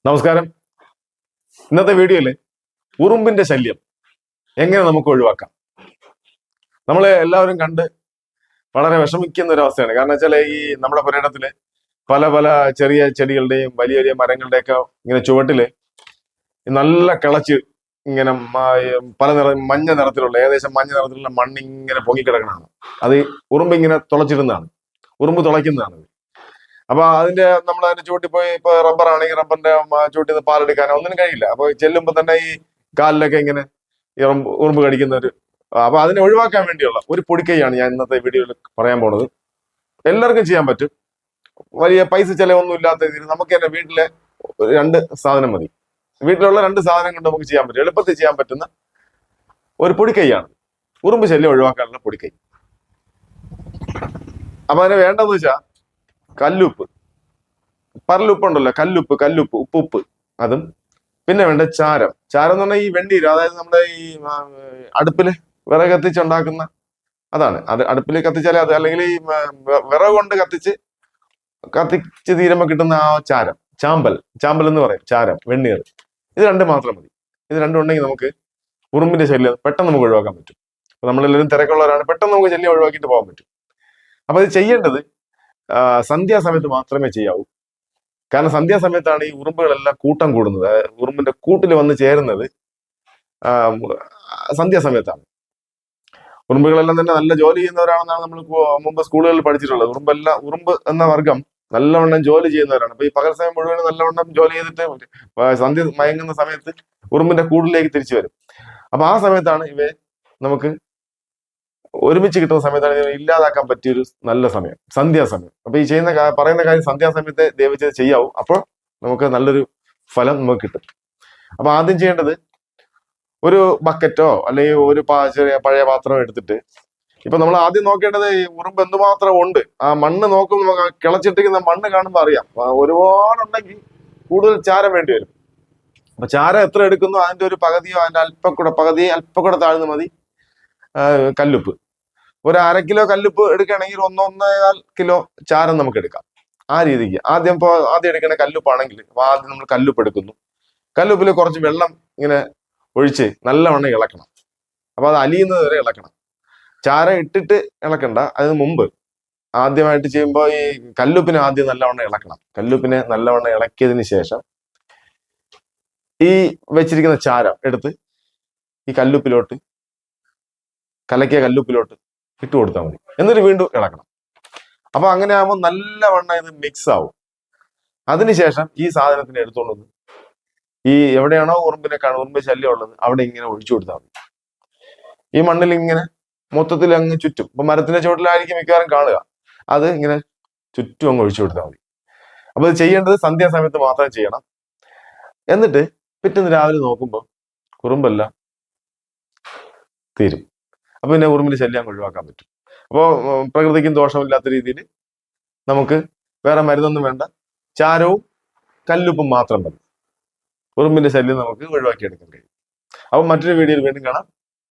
നമസ്കാരം. ഇന്നത്തെ വീഡിയോയില് ഉറുമ്പിന്റെ ശല്യം എങ്ങനെ നമുക്ക് ഒഴിവാക്കാം. നമ്മൾ എല്ലാവരും കണ്ട് വളരെ വിഷമിക്കുന്ന ഒരു അവസ്ഥയാണ്. കാരണം വെച്ചാൽ ഈ നമ്മുടെ പുരയിടത്തില് പല പല ചെറിയ ചെടികളുടെയും വലിയ വലിയ മരങ്ങളുടെയൊക്കെ ഇങ്ങനെ ചുവട്ടില് നല്ല കിളച്ച് ഇങ്ങനെ പല മഞ്ഞ നിറത്തിലുള്ള ഏകദേശം മഞ്ഞ നിറത്തിലുള്ള മണ്ണിങ്ങനെ പൊങ്ങിക്കിടക്കണതാണ്. അത് ഉറുമ്പ് ഇങ്ങനെ തുളച്ചിടുന്നതാണ്, ഉറുമ്പ് തുളയ്ക്കുന്നതാണ്. അപ്പൊ നമ്മൾ അതിന്റെ ചൂട്ടി പോയി ഇപ്പൊ റബ്ബർ ആണെങ്കിൽ റബ്ബറിന്റെ ചൂട്ടിൽ നിന്ന് പാലെടുക്കാനോ ഒന്നിനും കഴിയില്ല. അപ്പൊ ചെല്ലുമ്പോ തന്നെ ഈ കാലിലൊക്കെ ഇങ്ങനെ ഈ ഉറുമ്പ് കടിക്കുന്ന ഒരു അപ്പൊ അതിനെ ഒഴിവാക്കാൻ വേണ്ടിയുള്ള ഒരു പൊടിക്കൈയാണ് ഞാൻ ഇന്നത്തെ വീഡിയോയിൽ പറയാൻ പോണത്. എല്ലാവർക്കും ചെയ്യാൻ പറ്റും. വലിയ പൈസ ചെലവൊന്നും ഇല്ലാത്ത രീതിയിൽ നമുക്ക് തന്നെ വീട്ടിലെ രണ്ട് സാധനം മതി. വീട്ടിലുള്ള രണ്ട് സാധനം കൊണ്ട് നമുക്ക് ചെയ്യാൻ പറ്റും, എളുപ്പത്തിൽ ചെയ്യാൻ പറ്റുന്ന ഒരു പൊടിക്കൈയാണ് ഉറുമ്പ് ശല്യം ഒഴിവാക്കാനുള്ള പൊടിക്കൈ. അപ്പൊ അതിന് വേണ്ടതെന്ന് വെച്ചാൽ കല്ലുപ്പ്, പറലുപ്പുണ്ടല്ലോ, കല്ലുപ്പ്, ഉപ്പ്, അതും പിന്നെ വേണ്ട ചാരം. ചാരം എന്ന് പറഞ്ഞാൽ ഈ വെണ്ണീര്, അതായത് നമ്മുടെ ഈ അടുപ്പില് വിറക് കത്തിച്ചുണ്ടാക്കുന്ന അതാണ്. അത് അടുപ്പിൽ കത്തിച്ചാലേ അത്, അല്ലെങ്കിൽ ഈ വിറക് കൊണ്ട് കത്തിച്ച് തീരുമ്പോ കിട്ടുന്ന ആ ചാരം, ചാമ്പൽ എന്ന് പറയും. ചാരം, വെണ്ണീർ, ഇത് രണ്ടും മാത്രം മതി. ഇത് രണ്ടും ഉണ്ടെങ്കിൽ നമുക്ക് ഉറുമ്പിന്റെ ശല്യം പെട്ടെന്ന് നമുക്ക് ഒഴിവാക്കാൻ പറ്റും. അപ്പൊ നമ്മളെല്ലാവരും തിരക്കുള്ളവരാണ്, പെട്ടെന്ന് നമുക്ക് ശല്യം ഒഴിവാക്കിയിട്ട് പോകാൻ പറ്റും. അപ്പൊ ഇത് ചെയ്യേണ്ടത് സന്ധ്യാസമയത്ത് മാത്രമേ ചെയ്യാവൂ. കാരണം സന്ധ്യാസമയത്താണ് ഈ ഉറുമ്പുകളെല്ലാം കൂട്ടം കൂടുന്നത്. ഉറുമ്പിന്റെ കൂട്ടിൽ വന്ന് ചേരുന്നത് സന്ധ്യാസമയത്താണ്. ഉറുമ്പുകളെല്ലാം തന്നെ നല്ല ജോലി ചെയ്യുന്നവരാണെന്നാണ് നമ്മൾ മുമ്പ് സ്കൂളുകളിൽ പഠിച്ചിട്ടുള്ളത്. ഉറുമ്പ് എന്ന വർഗം നല്ലവണ്ണം ജോലി ചെയ്യുന്നവരാണ്. അപ്പൊ ഈ പകൽ സമയം മുഴുവൻ നല്ലവണ്ണം ജോലി ചെയ്തിട്ട് സന്ധ്യ മയങ്ങുന്ന സമയത്ത് ഉറുമ്പിന്റെ കൂടിലേക്ക് തിരിച്ചു വരും. അപ്പൊ ആ സമയത്താണ് ഇവയെ നമുക്ക് ഒരുമിച്ച് കിട്ടുന്ന സമയത്താണ് ഇല്ലാതാക്കാൻ പറ്റിയൊരു നല്ല സമയം, സന്ധ്യാസമയം. അപ്പൊ ഈ പറയുന്ന കാര്യം സന്ധ്യാസമയത്തെ ദയവചെയ്ത് ചെയ്യാവൂ. അപ്പോൾ നമുക്ക് നല്ലൊരു ഫലം നമുക്ക് കിട്ടും. അപ്പൊ ആദ്യം ചെയ്യേണ്ടത് ഒരു ബക്കറ്റോ അല്ലെങ്കിൽ ഒരു ചെറിയ പഴയ പാത്രം എടുത്തിട്ട്, ഇപ്പൊ നമ്മൾ ആദ്യം നോക്കേണ്ടത് ഈ ഉറുമ്പ് എന്തുമാത്രം ഉണ്ട്. ആ മണ്ണ് നോക്കുമ്പോൾ കിളച്ചിട്ടിരിക്കുന്ന മണ്ണ് കാണുമ്പോൾ അറിയാം. ഒരുപാടുണ്ടെങ്കിൽ കൂടുതൽ ചാരം വേണ്ടി വരും. അപ്പൊ ചാരം എത്ര എടുക്കുന്നു അതിന്റെ ഒരു പകുതിയോ അതിന്റെ അല്പം കൂടെ താഴ്ന്നു മതി കല്ലുപ്പ്. ഒരു 1/2 കിലോ കല്ലുപ്പ് എടുക്കുകയാണെങ്കിൽ 1-1.25 കിലോ ചാരം നമുക്ക് എടുക്കാം. ആ രീതിക്ക് ആദ്യം എടുക്കുന്ന കല്ലുപ്പാണെങ്കിൽ ആദ്യം നമ്മൾ കല്ലുപ്പ് എടുക്കുന്നു. കല്ലുപ്പിൽ കുറച്ച് വെള്ളം ഇങ്ങനെ ഒഴിച്ച് നല്ലവണ്ണം ഇളക്കണം. അപ്പൊ അത് അലിയുന്നത് വരെ ഇളക്കണം. ചാരം ഇട്ടിട്ട് ഇളക്കണ്ട, അതിന് മുമ്പ് ആദ്യമായിട്ട് ചെയ്യുമ്പോൾ ഈ കല്ലുപ്പിനെ ആദ്യം നല്ലവണ്ണം ഇളക്കണം. കല്ലുപ്പിനെ നല്ലവണ്ണം ഇളക്കിയതിന് ശേഷം ഈ വെച്ചിരിക്കുന്ന ചാരം എടുത്ത് ഈ കലക്കിയ കല്ലുപ്പിലോട്ട് ഇട്ട് കൊടുത്താൽ മതി. എന്നിട്ട് വീണ്ടും ഇളക്കണം. അപ്പൊ അങ്ങനെ ആകുമ്പോൾ നല്ലവണ്ണം ഇത് മിക്സ് ആവും. അതിനുശേഷം ഈ സാധനത്തിനെ എടുത്തുകൊണ്ട് ഈ എവിടെയാണോ ഉറുമ്പ് ശല്യം ഉള്ളത് അവിടെ ഇങ്ങനെ ഒഴിച്ചു കൊടുത്താൽ മതി. ഈ മണ്ണിൽ ഇങ്ങനെ മൊത്തത്തിൽ അങ്ങ് ചുറ്റും, ഇപ്പൊ മരത്തിന്റെ ചുവട്ടിലായിരിക്കും മിക്കവാറും കാണുക, അത് ഇങ്ങനെ ചുറ്റും അങ്ങ് ഒഴിച്ചു കൊടുത്താൽ മതി. അപ്പൊ ഇത് ചെയ്യേണ്ടത് സന്ധ്യാസമയത്ത് മാത്രം ചെയ്യണം. എന്നിട്ട് പിറ്റേന്ന് രാവിലെ നോക്കുമ്പോൾ ഉറുമ്പെല്ലാം തീരും. അപ്പൊ പിന്നെ ഉറുമ്പിന്റെ ശല്യം ഒഴിവാക്കാൻ പറ്റും. അപ്പോൾ പ്രകൃതിക്കും ദോഷമില്ലാത്ത രീതിയിൽ നമുക്ക് വേറെ മരുന്നൊന്നും വേണ്ട, ചാരവും കല്ലുപ്പും മാത്രം മതി. ഉറുമ്പിന്റെ ശല്യം നമുക്ക് ഒഴിവാക്കിയെടുക്കാൻ കഴിയും. അപ്പൊ മറ്റൊരു വീഡിയോയിൽ വീണ്ടും കാണാം.